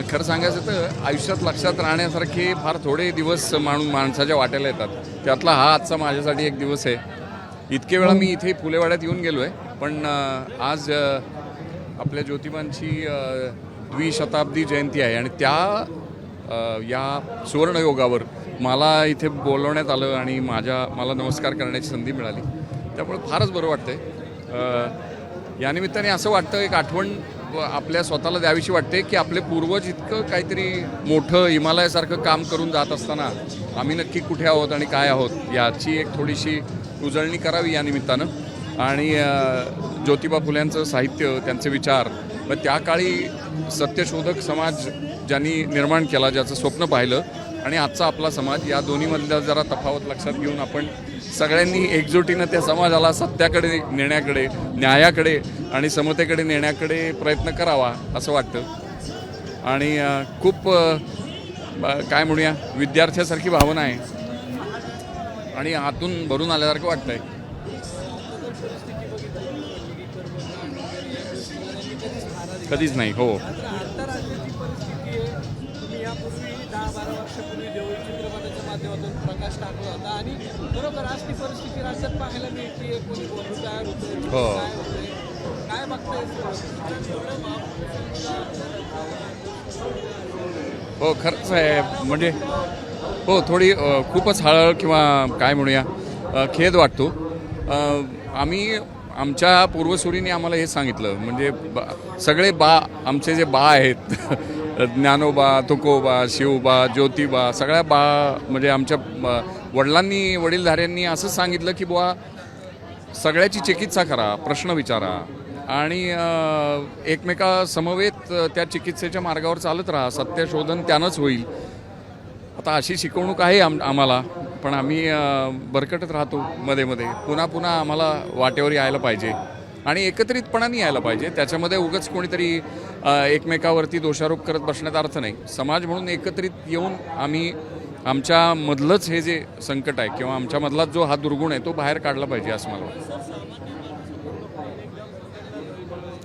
खरं सांगायचं तर आयुष्यात लक्षात राहण्यासारखे फार थोडे दिवस माणसाच्या वाट्याला येतात. त्यातला हा आजचा माझ्यासाठी एक दिवस आहे. इतके वेळा मी इथे फुलेवाड्यात येऊन गेलो आहे, पण आज आपल्या ज्योतिबांची द्विशताब्दी जयंती आहे आणि या सुवर्णयोगावर मला इथे बोलवण्यात आलं आणि मला नमस्कार करण्याची संधी मिळाली. त्यामुळे फारच बरं वाटतंय. या निमित्ताने असं वाटतं, एक आठवण आपल्या स्वतःला द्यावीशी वाटते की आपले पूर्वज इतकं काहीतरी मोठं हिमालयासारखं काम करून जात असताना आम्ही नक्की कुठे आहोत आणि काय आहोत याची एक थोडीशी उजळणी करावी या निमित्तानं. आणि ज्योतिबा फुल्यांचं साहित्य, त्यांचे विचार, व त्या काळी सत्यशोधक समाज ज्यांनी निर्माण केला, ज्याचं स्वप्न पाहिलं, आणि आजचा आपला समाज, या दोन्हीमधल्या जरा तफावत लक्षात घेऊन आपण सगळ्यांनी एकजुटीनं त्या समाजाला सत्याकडे नेण्याकडे, न्यायाकडे आणि समतेकडे नेण्याकडे प्रयत्न करावा असं वाटतं. आणि खूप काय म्हणूया, विद्यार्थ्यासारखी भावना आहे आणि आतून भरून आल्यासारखं वाटतंय. कधीच नाही. हो, माध्यमातून प्रकाश टाकला होता आणि बरोबर आज ती परिस्थिती राज्यात पाहायला मिळते. हो, काय बघताय? हो, खरंच आहे. म्हणजे हो, थोडी खूपच हळहळ किंवा काय म्हणूया खेद वाटतो. आम्ही आमच्या पूर्वसुरीने आम्हाला हे सांगितलं, म्हणजे सगळे आमचे जे आहेत ज्ञानोबा, तुकोबा, शिवबा, ज्योतिबा, सगळ्या म्हणजे आमच्या वडीलधाऱ्यांनी असं सांगितलं की बुवा सगळ्याची चिकित्सा करा, प्रश्न विचारा आणि एकमेकासमवेत त्या चिकित्सेच्या मार्गावर चालत राहा. सत्यशोधन त्यानंच होईल. आता अशी शिकवणूक आहे आम्हाला, पण आम्ही भरकटत राहतो मध्ये मध्ये. पुन्हा आम्हाला वाटेवर यायला पाहिजे आणि एकत्रितपणाने यायला पाहिजे. त्याच्यामध्ये उगाच कोणीतरी एकमेकावरती दोषारोप करत बसण्यात अर्थ नाही. समाज म्हणून एकत्रित येऊन आम्ही आमच्यामधलंच हे जे संकट आहे किंवा आमच्यामधलाच जो हा दुर्गुण आहे तो बाहेर काढला पाहिजे असं मला वाटतं.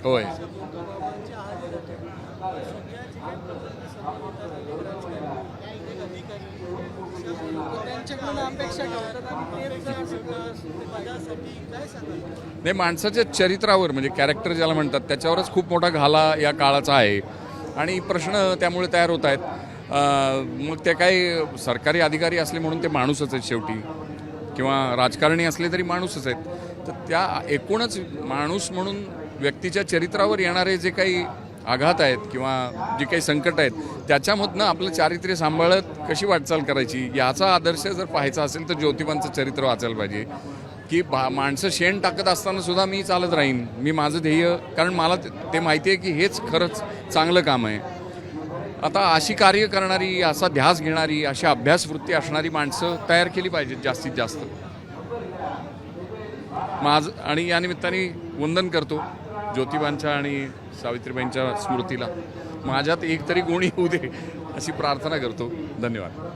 होय, नाही, माणसाच्या चरित्रावर म्हणजे कॅरेक्टर ज्याला म्हणतात त्याच्यावरच खूप मोठा घाला या काळाचा आहे आणि प्रश्न त्यामुळे तयार होत आहेत. मग ते काही सरकारी अधिकारी असले म्हणून ते माणूसच आहेत शेवटी, किंवा राजकारणी असले तरी माणूसच आहेत. तर त्या एकूणच माणूस म्हणून व्यक्तीच्या चरित्रावर येणारे जे काही आघात आहेत किंवा जी काही संकट आहेत त्याच्यामधनं आपलं चारित्र्य सांभाळत कशी वाटचाल करायची याचा आदर्श जर पाहायचा असेल तर ज्योतिबांचं चरित्र वाचायला पाहिजे. की माणसं शेण टाकत असताना सुद्धा मी चालत राहीन, मी माझं ध्येय, कारण मला ते माहिती आहे की हेच खरंच चांगलं काम आहे. आता अशी कार्य करणारी, असा ध्यास घेणारी, अशी अभ्यासवृत्ती असणारी माणसं तयार केली पाहिजेत जास्तीत जास्त. आणि या निमित्ताने वंदन करतो ज्योतिबांच्या आणि सावित्रीबाईंच्या स्मृतीला. माझ्यात एक तरी गुण येऊ दे अशी प्रार्थना करतो. धन्यवाद.